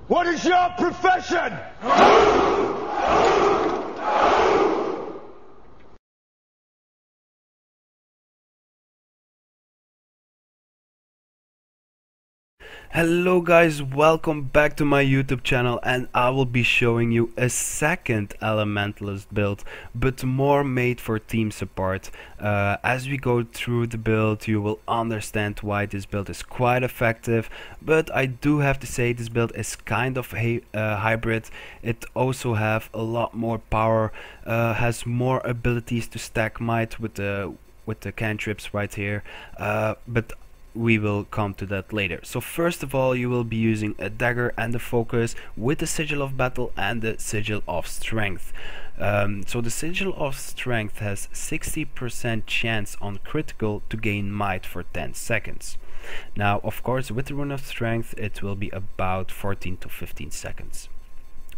What is your profession? Hello guys, welcome back to my YouTube channel, and I will be showing you a second Elementalist build, but more made for team support. As we go through the build, you will understand why this build is quite effective, but I do have to say this build is kind of a hybrid. It also have a lot more power, has more abilities to stack might with the cantrips right here, but we will come to that later. So first of all, you will be using a dagger and a focus with the sigil of battle and the sigil of strength. So the sigil of strength has 60% chance on critical to gain might for 10 seconds. Now of course with the rune of strength it will be about 14 to 15 seconds.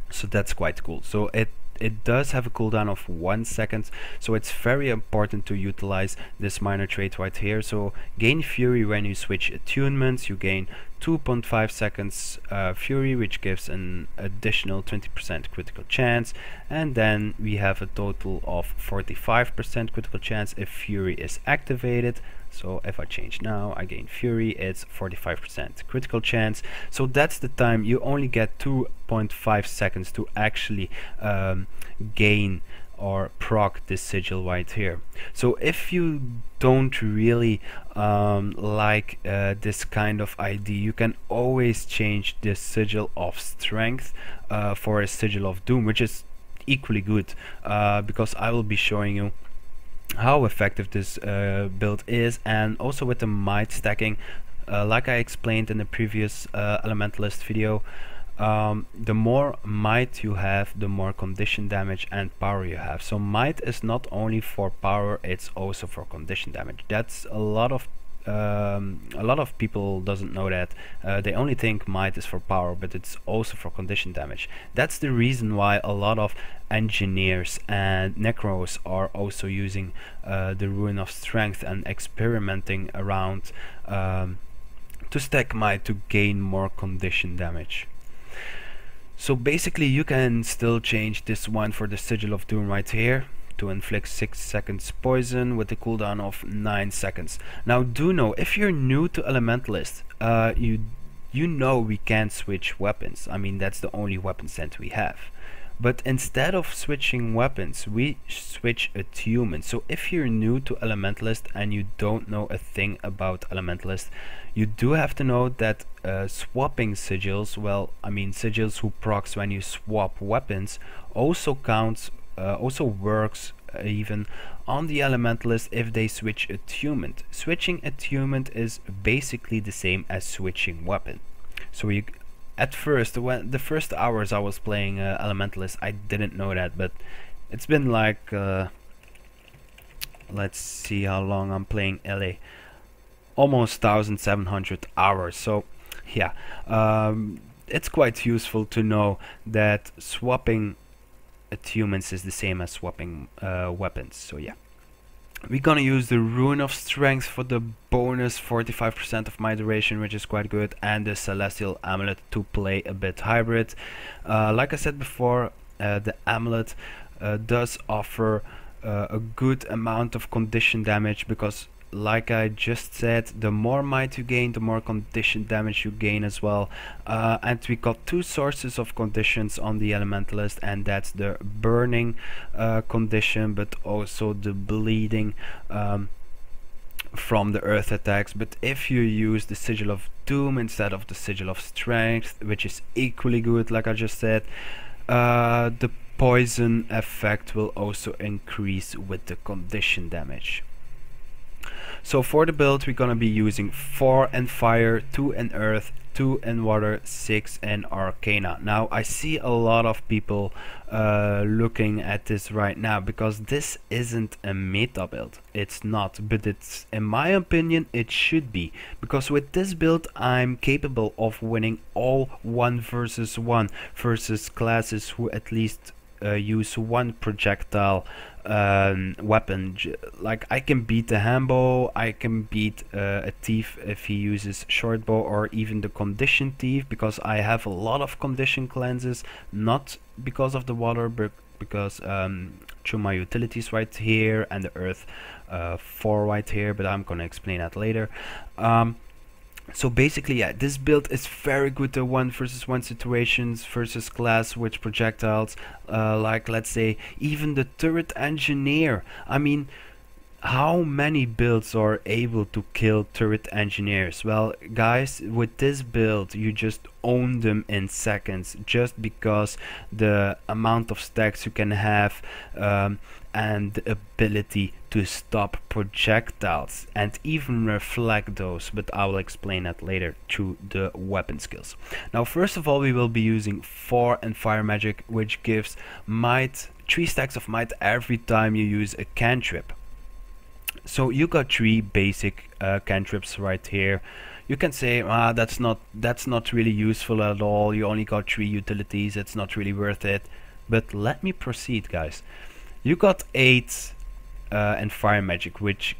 So that's quite cool. So it does have a cooldown of 1 second, so it's very important to utilize this minor trait right here. So gain fury when you switch attunements, you gain 2.5 seconds fury, which gives an additional 20% critical chance, and then we have a total of 45% critical chance if fury is activated. So if I change now, I gain fury, it's 45% critical chance. So that's the time. You only get 2.5 seconds to actually gain or proc this sigil right here. So if you don't really like this kind of ID, you can always change this sigil of strength for a sigil of doom, which is equally good, because I will be showing you how effective this build is. And also with the might stacking, like I explained in the previous Elementalist video, the more might you have, the more condition damage and power you have. So might is not only for power, it's also for condition damage. That's a lot of people doesn't know that. They only think might is for power, but it's also for condition damage. That's the reason why a lot of engineers and necros are also using the rune of strength and experimenting around to stack might to gain more condition damage. So basically you can still change this one for the sigil of doom right here to inflict 6 seconds poison with a cooldown of 9 seconds. Now do know, if you're new to Elementalist, you know we can't switch weapons. I mean, that's the only weapon set we have. But instead of switching weapons, we switch attunement. So if you're new to Elementalist and you don't know a thing about Elementalist, you do have to know that swapping sigils, well, I mean sigils who procs when you swap weapons, also counts, also works even on the Elementalist if they switch attunement. Switching attunement is basically the same as switching weapon. So you, at first, when the first hours I was playing Elementalist, I didn't know that, but it's been like let's see how long I'm playing LA, almost 1700 hours. So yeah, it's quite useful to know that swapping attunements is the same as swapping weapons. So yeah, we're gonna use the rune of strength for the bonus 45% of my duration, which is quite good, and the celestial amulet to play a bit hybrid. Like I said before, the amulet does offer a good amount of condition damage, because like I just said, the more might you gain, the more condition damage you gain as well. And we got two sources of conditions on the Elementalist, and that's the burning condition, but also the bleeding from the earth attacks. But if you use the sigil of doom instead of the sigil of strength, which is equally good, like I just said, the poison effect will also increase with the condition damage. So for the build, we're gonna be using 4 in fire, 2 in earth, 2 in water, 6 in arcana. Now I see a lot of people looking at this right now, because this isn't a meta build. It's not, but it's, in my opinion, it should be, because with this build I'm capable of winning all 1 versus 1 versus classes who at least use one projectile weapon. Like I can beat the handbow, I can beat a thief if he uses short bow, or even the condition thief, because I have a lot of condition cleanses, not because of the water, but because through my utilities right here and the earth 4 right here, but I'm gonna explain that later. So basically, yeah, this build is very good to 1v1 situations versus class with projectiles. Like, let's say, even the turret engineer. I mean, how many builds are able to kill turret engineers? Well, guys, with this build, you just own them in seconds, just because the amount of stacks you can have, and the ability to stop projectiles and even reflect those, but I will explain that later through the weapon skills. Now, first of all, we will be using 4 and fire magic, which gives might, 3 stacks of might every time you use a cantrip. So you got 3 basic cantrips right here. You can say, that's not really useful at all, you only got 3 utilities, it's not really worth it. But let me proceed, guys. You got 8 and fire magic, which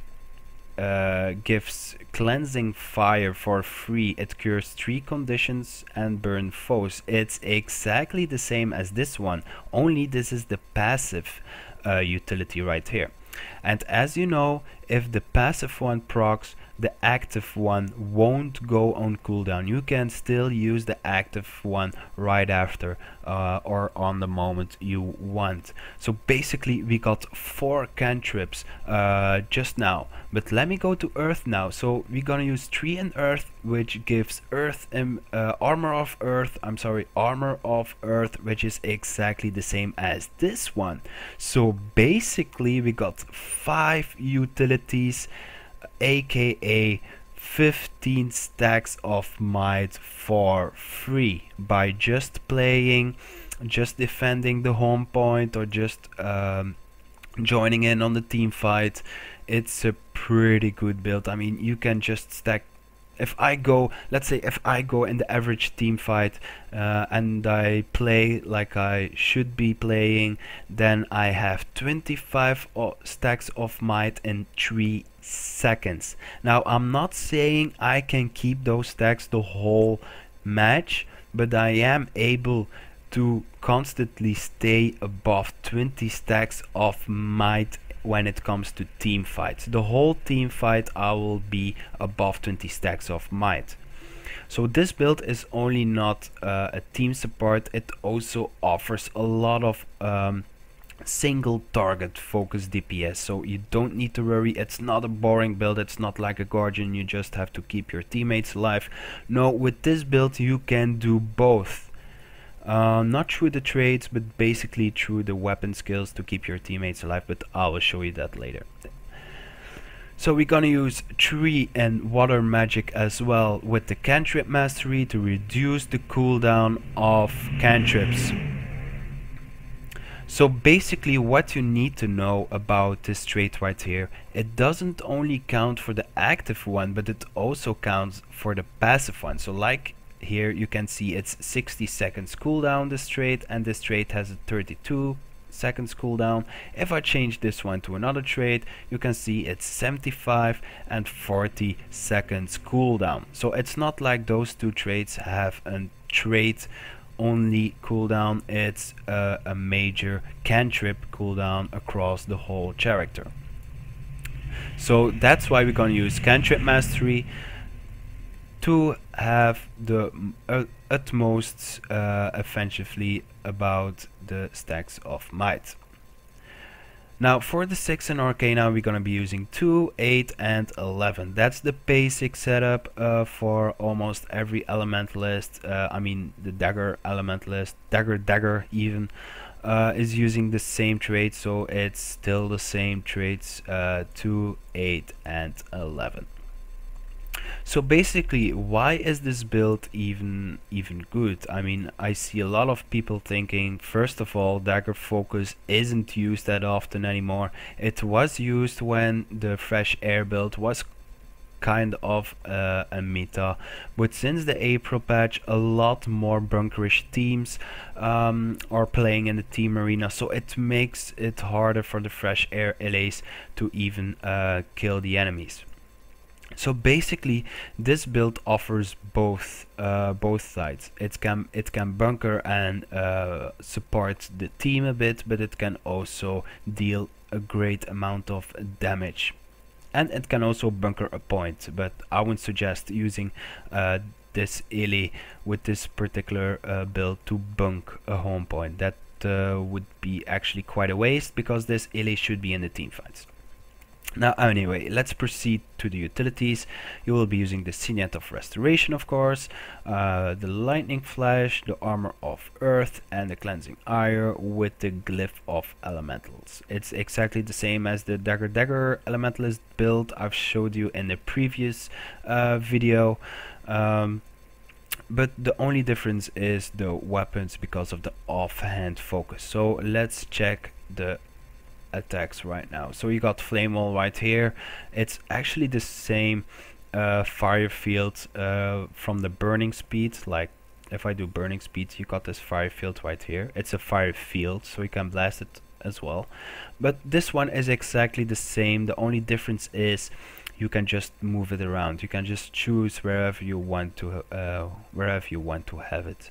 gives cleansing fire for free. It cures 3 conditions and burn foes. It's exactly the same as this one, only this is the passive utility right here. And as you know, if the passive one procs, the active one won't go on cooldown. You can still use the active one right after or on the moment you want. So basically we got 4 cantrips just now, but let me go to earth now. So we're gonna use 3 in earth, which gives earth armor of earth, which is exactly the same as this one. So basically we got 5 utilities, aka 15 stacks of might for free by just playing, just defending the home point, or just joining in on the team fight. It's a pretty good build. I mean, you can just stack. If I go, let's say if I go in the average team fight and I play like I should be playing, then I have 25 stacks of might in 3 seconds. Now, I'm not saying I can keep those stacks the whole match, but I am able to constantly stay above 20 stacks of might when it comes to team fights. The whole team fight I will be above 20 stacks of might. So this build is only not a team support, it also offers a lot of single target focus DPS, so you don't need to worry. It's not a boring build, it's not like a Guardian, you just have to keep your teammates alive. No, with this build you can do both. Not through the trades, but basically through the weapon skills to keep your teammates alive, but I will show you that later. So we're gonna use 3 and water magic as well with the cantrip mastery to reduce the cooldown of cantrips. So basically what you need to know about this trait right here, it doesn't only count for the active one, but it also counts for the passive one. So like here you can see it's 60 seconds cooldown, this trait, and this trait has a 32 seconds cooldown. If I change this one to another trait, you can see it's 75 and 40 seconds cooldown. So it's not like those 2 traits have a trait only cooldown, it's a major cantrip cooldown across the whole character. So that's why we're going to use cantrip mastery to have the utmost offensively about the stacks of might. Now for the 6 in Arcana we're gonna be using 2, 8 and 11. That's the basic setup for almost every Elementalist. I mean the Dagger Elementalist, Dagger even is using the same traits, so it's still the same traits, 2, 8 and 11. So basically, why is this build even good? I mean, I see a lot of people thinking, first of all, Dagger Focus isn't used that often anymore. It was used when the Fresh Air build was kind of a meta, but since the April patch, a lot more bunkerish teams are playing in the team arena, so it makes it harder for the fresh air LAs to even kill the enemies. So basically, this build offers both sides. It can bunker and support the team a bit, but it can also deal a great amount of damage. And it can also bunker a point, but I would suggest using this Illy with this particular build to bunk a home point. That would be actually quite a waste, because this Illy should be in the team fights. Now anyway, let's proceed to the utilities. You will be using the Signet of Restoration, of course, the Lightning Flash, the Armor of Earth, and the Cleansing Ire with the Glyph of Elementals. It's exactly the same as the Dagger Elementalist build I've showed you in the previous video. But the only difference is the weapons because of the offhand focus. So let's check the attacks right now. So you got Flame Wall right here. It's actually the same fire field from the burning speed. Like if I do burning speed, you got this fire field right here. It's a fire field, so you can blast it as well. But this one is exactly the same. The only difference is you can just move it around. You can just choose wherever you want to have it.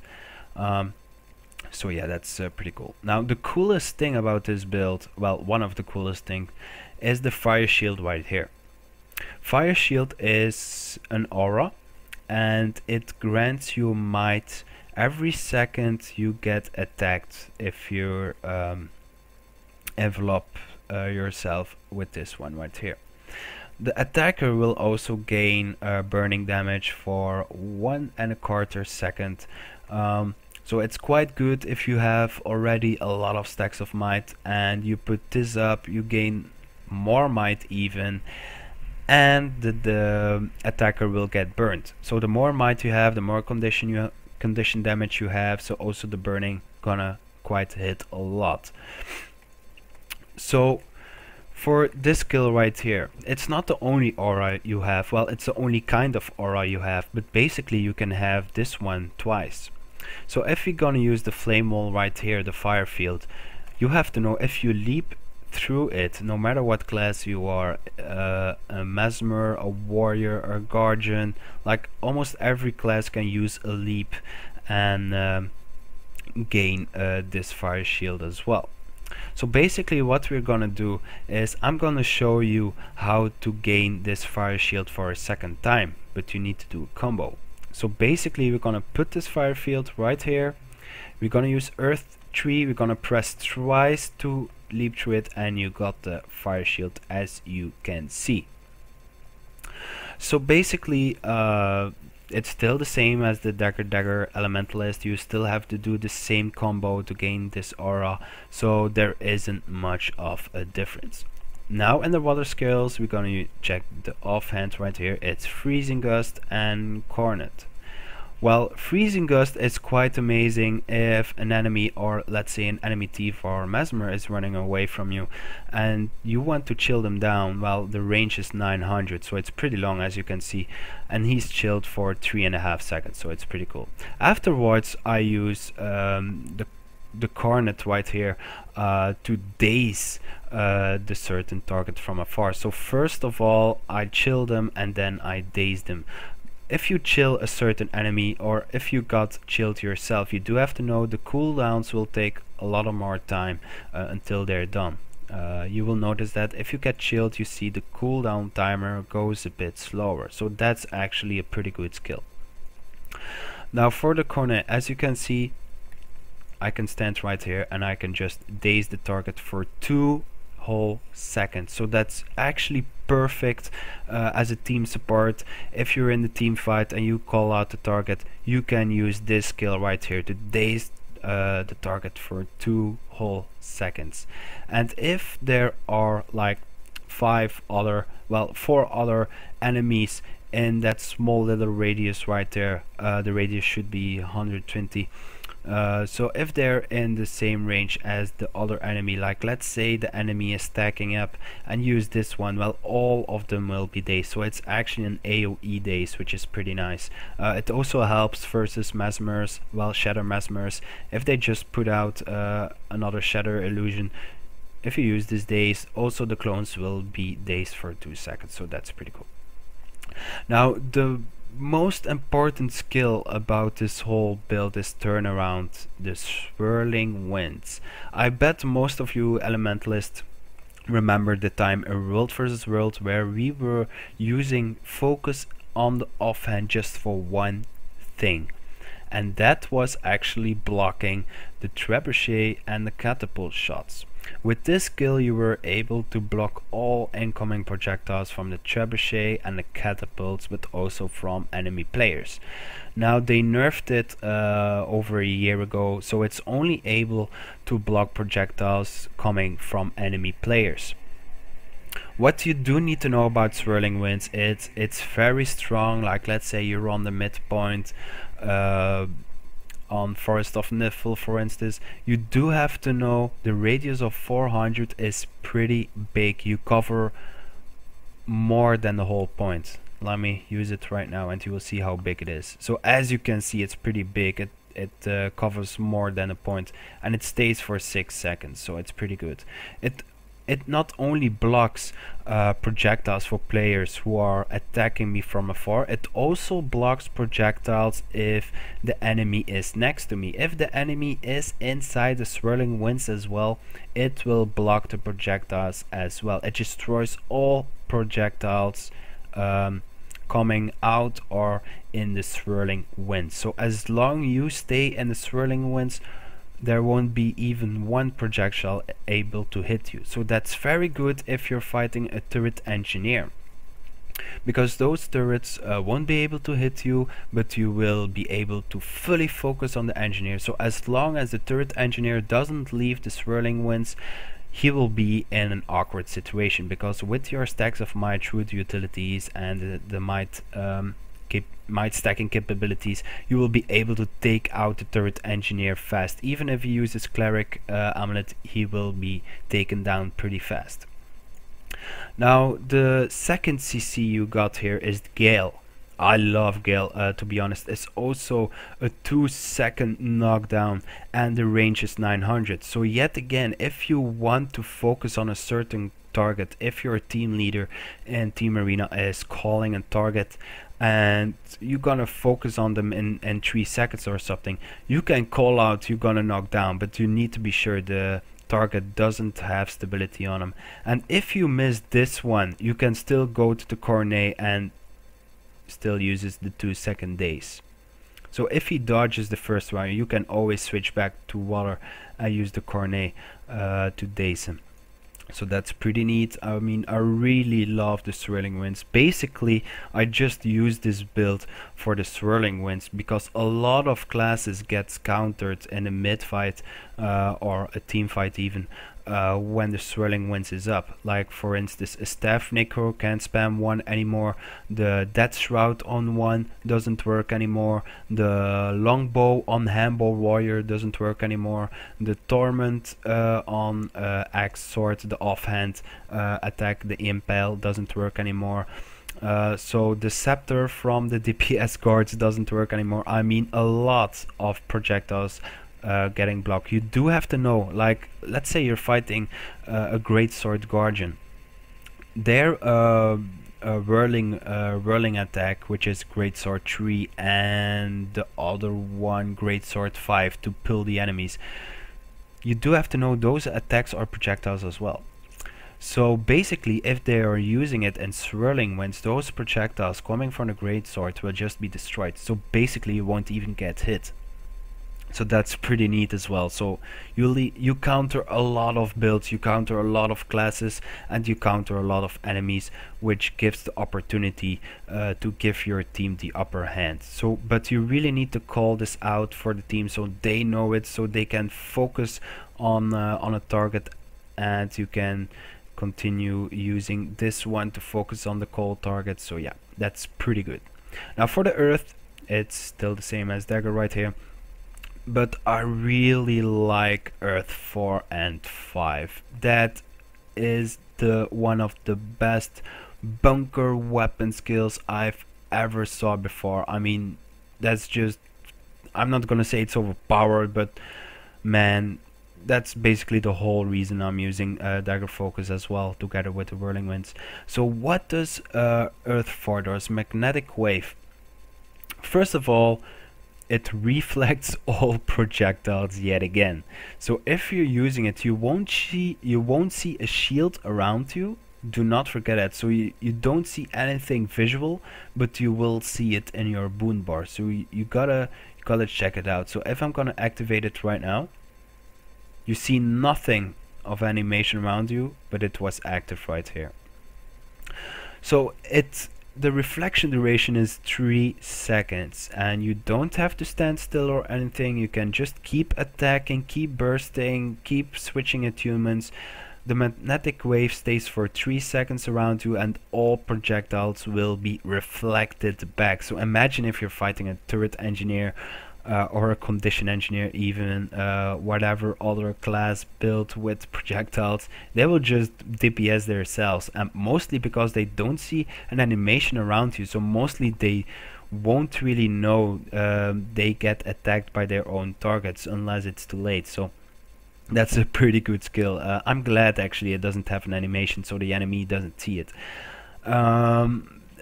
So yeah, that's pretty cool. Now the coolest thing about this build, well, one of the coolest things, is the fire shield right here. Fire shield is an aura, and it grants you might every second you get attacked if you envelop yourself with this one right here. The attacker will also gain burning damage for 1.25 seconds. So it's quite good if you have already a lot of stacks of might and you put this up, you gain more might even, and the attacker will get burned. So the more might you have, the more condition damage you have, so also the burning gonna quite hit a lot. So for this skill right here, it's not the only aura you have, well, it's the only kind of aura you have, but basically you can have this one twice. So if you're gonna use the flame wall right here, the fire field, you have to know if you leap through it, no matter what class you are, a mesmer, a warrior, or a guardian, like almost every class can use a leap and gain this fire shield as well. So basically what we're gonna do is I'm gonna show you how to gain this fire shield for a second time, but you need to do a combo. So basically we're gonna put this fire field right here, we're gonna use earth tree, we're gonna press twice to leap through it, and you got the fire shield as you can see. So basically it's still the same as the Dagger Elementalist. You still have to do the same combo to gain this aura, so there isn't much of a difference. Now in the water skills we're gonna check the offhand right here. It's Freezing Gust and Cornet. Well, Freezing Gust is quite amazing if an enemy, or let's say an enemy thief or mesmer, is running away from you and you want to chill them down. Well, the range is 900, so it's pretty long as you can see, and he's chilled for 3.5 seconds, so it's pretty cool. Afterwards I use the Cornet right here to daze the certain target from afar. So first of all I chill them and then I daze them. If you chill a certain enemy, or if you got chilled yourself, you do have to know the cooldowns will take a lot of more time until they're done. You will notice that if you get chilled, you see the cooldown timer goes a bit slower, so that's actually a pretty good skill. Now for the Cornet, as you can see, I can stand right here and I can just daze the target for 2 whole seconds. So that's actually perfect as a team support. If you're in the team fight and you call out the target, you can use this skill right here to daze the target for 2 whole seconds. And if there are like 4 other enemies in that small little radius right there, the radius should be 120. So if they're in the same range as the other enemy, like let's say the enemy is stacking up and use this one, well, all of them will be dazed. So it's actually an AoE daze, which is pretty nice. It also helps versus mesmers, well, shatter mesmers. If they just put out another shatter illusion, if you use this daze, also the clones will be dazed for 2 seconds, so that's pretty cool. Now the most important skill about this whole build is turnaround, the swirling winds. I bet most of you elementalists remember the time in World vs. World where we were using focus on the offhand just for one thing, and that was actually blocking the trebuchet and the catapult shots. With this skill you were able to block all incoming projectiles from the trebuchet and the catapults, but also from enemy players. Now they nerfed it over a year ago, so it's only able to block projectiles coming from enemy players. What you do need to know about swirling winds, it's very strong. Like let's say you're on the midpoint on Forest of Nifl, for instance, you do have to know the radius of 400 is pretty big. You cover more than the whole point. Let me use it right now and you will see how big it is. So as you can see, it's pretty big. It covers more than a point, and it stays for 6 seconds, so it's pretty good. It not only blocks projectiles for players who are attacking me from afar, it also blocks projectiles if the enemy is next to me. If the enemy is inside the swirling winds as well, it will block the projectiles as well. It destroys all projectiles coming out or in the swirling winds. So as long you stay in the swirling winds, there won't be even one projectile able to hit you. So that's very good if you're fighting a turret engineer, because those turrets won't be able to hit you, but you will be able to fully focus on the engineer. So as long as the turret engineer doesn't leave the swirling winds, he will be in an awkward situation, because with your stacks of might root utilities and the might stacking capabilities, you will be able to take out the turret engineer fast. Even if he uses cleric amulet, he will be taken down pretty fast. Now the second CC you got here is Gale. I love Gale, to be honest. It's also a 2-second knockdown and the range is 900. So yet again, if you want to focus on a certain target, if your team leader in Team Arena is calling a target and you're gonna focus on them in 3 seconds or something, you can call out you're gonna knock down, but you need to be sure the target doesn't have stability on him. And if you miss this one, you can still go to the cornet and still uses the 2-second daze. So if he dodges the first one, you can always switch back to water and use the cornet to daze him. So that's pretty neat. I mean, I really love the swirling winds. Basically, I just use this build for the swirling winds because a lot of classes gets countered in a mid fight or a team fight even when the swirling winds is up. Like for instance, a staff necro can't spam 1 anymore, the death shroud on 1 doesn't work anymore, the longbow on handball warrior doesn't work anymore, the torment on axe sword, the offhand attack, the impale doesn't work anymore. So the scepter from the DPS guards doesn't work anymore. I mean, a lot of projectiles getting blocked. You do have to know, like let's say you're fighting a great sword guardian, their whirling attack, which is great sword 3, and the other one great sword 5 to pull the enemies. You do have to know those attacks are projectiles as well. So basically, if they are using it in swirling winds, those projectiles coming from the great sword will just be destroyed. So basically you won't even get hit. So that's pretty neat as well. So you counter a lot of builds, you counter a lot of classes, and you counter a lot of enemies, which gives the opportunity to give your team the upper hand. So but you really need to call this out for the team so they know it, so they can focus on a target, and you can continue using this one to focus on the cold target. So yeah, that's pretty good. Now for the earth, it's still the same as Dagger right here. but I really like Earth 4 and 5. That is the one of the best bunker weapon skills I've ever saw before. I mean, that's just, I'm not gonna say it's overpowered, but man, that's basically the whole reason I'm using Dagger Focus as well, together with the Whirling Winds. So what does Earth 4 does? Magnetic Wave. First of all, it reflects all projectiles yet again. So if you're using it, you won't see a shield around you. Do not forget that. So you don't see anything visual, but you will see it in your boon bar. So you gotta check it out. So if I'm gonna activate it right now, you see nothing of animation around you, but it was active right here. So the reflection duration is 3 seconds, and you don't have to stand still or anything. You can just keep attacking, keep bursting, keep switching attunements. The magnetic wave stays for 3 seconds around you, and all projectiles will be reflected back. So imagine if you're fighting a turret engineer or a condition engineer, even whatever other class built with projectiles, they will just DPS themselves, and mostly because they don't see an animation around you, so mostly they won't really know they get attacked by their own targets unless it's too late. So that's a pretty good skill. I'm glad actually it doesn't have an animation, so the enemy doesn't see it.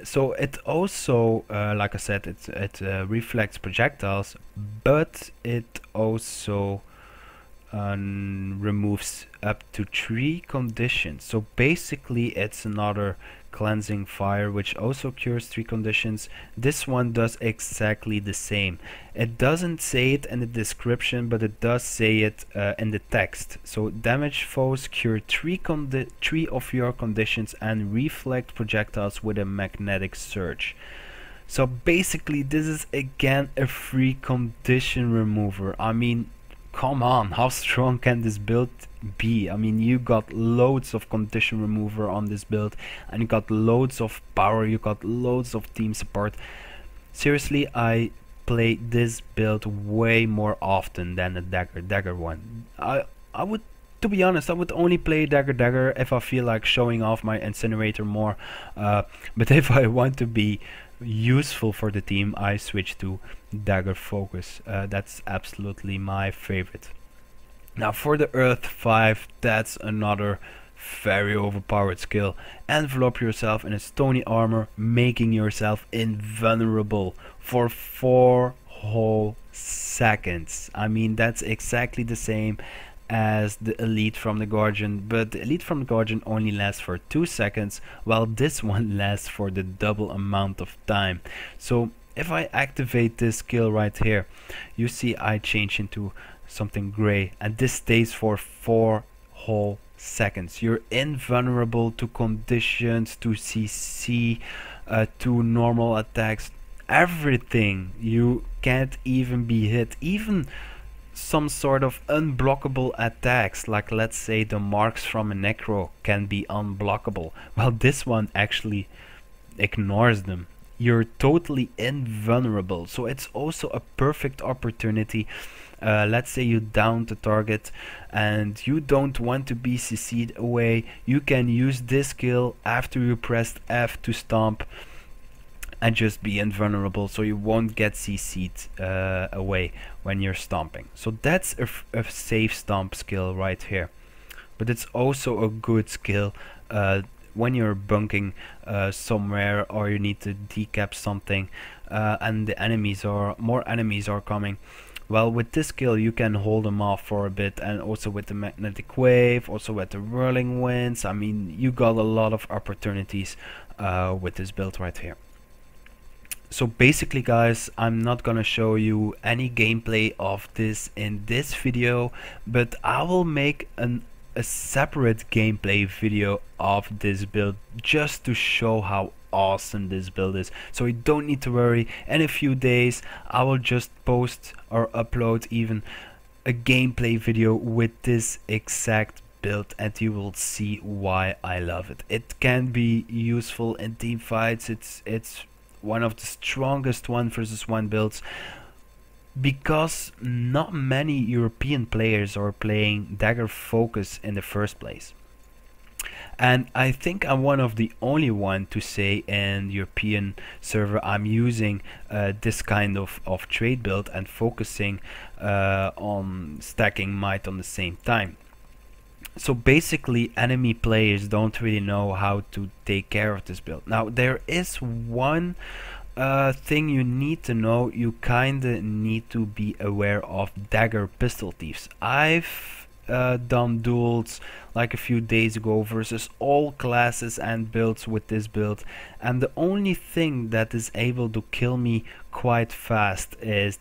So it also, like I said, it reflects projectiles, but it also removes up to 3 conditions. So basically it's another cleansing fire which also cures 3 conditions. This one does exactly the same. It doesn't say it in the description, but it does say it in the text. So damage foes, cure 3 of your conditions, and reflect projectiles with a magnetic surge. So basically this is again a free condition remover. I mean, come on, how strong can this build be? I mean, you got loads of condition remover on this build, and you got loads of power, you got loads of team support. Seriously, I play this build way more often than the Dagger one. I would, to be honest, I would only play Dagger if I feel like showing off my incinerator more, but if I want to be useful for the team, I switch to Dagger Focus. That's absolutely my favorite. Now for the Earth 5, that's another very overpowered skill. Envelop yourself in a stony armor, making yourself invulnerable for 4 whole seconds. I mean, that's exactly the same as the Elite from the Guardian, but the Elite from the Guardian only lasts for 2 seconds, while this one lasts for the double amount of time. So if I activate this skill right here, you see I change into something gray, and this stays for 4 whole seconds. You're invulnerable to conditions, to CC, to normal attacks, everything. You can't even be hit. Even some sort of unblockable attacks, like let's say the marks from a necro can be unblockable. Well, this one actually ignores them. You're totally invulnerable. So it's also a perfect opportunity. Let's say you down the target and you don't want to be CC'd away. You can use this skill after you pressed F to stomp and just be invulnerable, so you won't get CC'd away when you're stomping. So that's a safe stomp skill right here. But it's also a good skill when you're bunking somewhere, or you need to decap something and the more enemies are coming. Well, with this skill you can hold them off for a bit, and also with the magnetic wave, also with the whirling winds. I mean, you got a lot of opportunities with this build right here. So basically guys, I'm not gonna show you any gameplay of this in this video, but I will make a separate gameplay video of this build just to show how awesome this build is. So you don't need to worry. In a few days I will just post or upload even a gameplay video with this exact build, and you will see why I love it. It can be useful in team fights. It's one of the strongest 1 versus 1 builds. because not many European players are playing Dagger Focus in the first place. And I think I'm one of the only one to say in European server I'm using this kind of trade build and focusing on stacking might on the same time. So basically enemy players don't really know how to take care of this build. Now there is one thing you need to know. You kinda need to be aware of Dagger pistol thieves. I've done duels like a few days ago versus all classes and builds with this build, and the only thing that is able to kill me quite fast is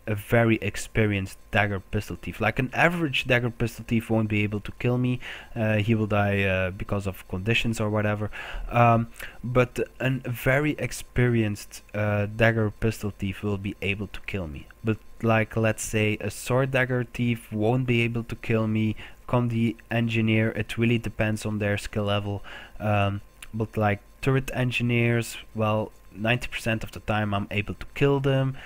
a very experienced Dagger pistol thief. Like an average Dagger pistol thief won't be able to kill me. He will die because of conditions or whatever. But a very experienced Dagger pistol thief will be able to kill me. But like, let's say a sword Dagger thief won't be able to kill me. Condi engineer, it really depends on their skill level. But like turret engineers, well, 90% of the time I'm able to kill them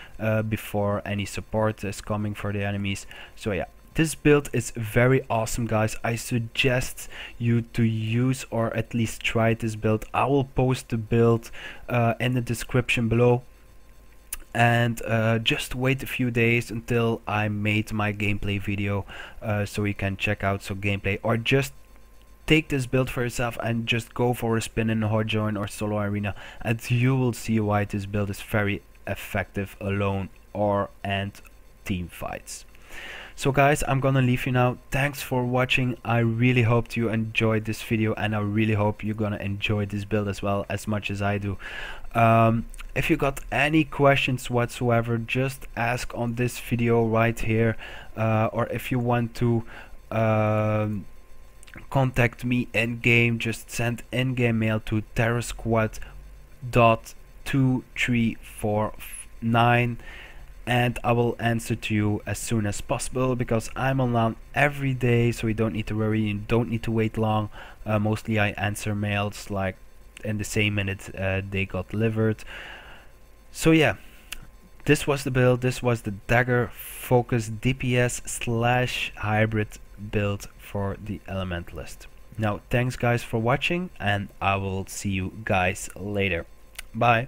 before any support is coming for the enemies. So yeah, this build is very awesome, guys. I suggest you to use or at least try this build. I will post the build in the description below. And just wait a few days until I made my gameplay video so you can check out some gameplay, or just take this build for yourself and just go for a spin in a hot join or solo arena, and you will see why this build is very effective alone or and team fights. So guys, I'm gonna leave you now. Thanks for watching. I really hope you enjoyed this video, and I really hope you're gonna enjoy this build as well as much as I do. If you got any questions whatsoever, just ask on this video right here, or if you want to contact me in game, just send in-game mail to terrasquad.2349 and I will answer to you as soon as possible, because I'm online every day, so you don't need to worry, you don't need to wait long. Mostly I answer mails like in the same minute they got delivered. So yeah, this was the build. This was the Dagger Focus DPS / hybrid build for the Elementalist. Now thanks guys for watching, and I will see you guys later. Bye.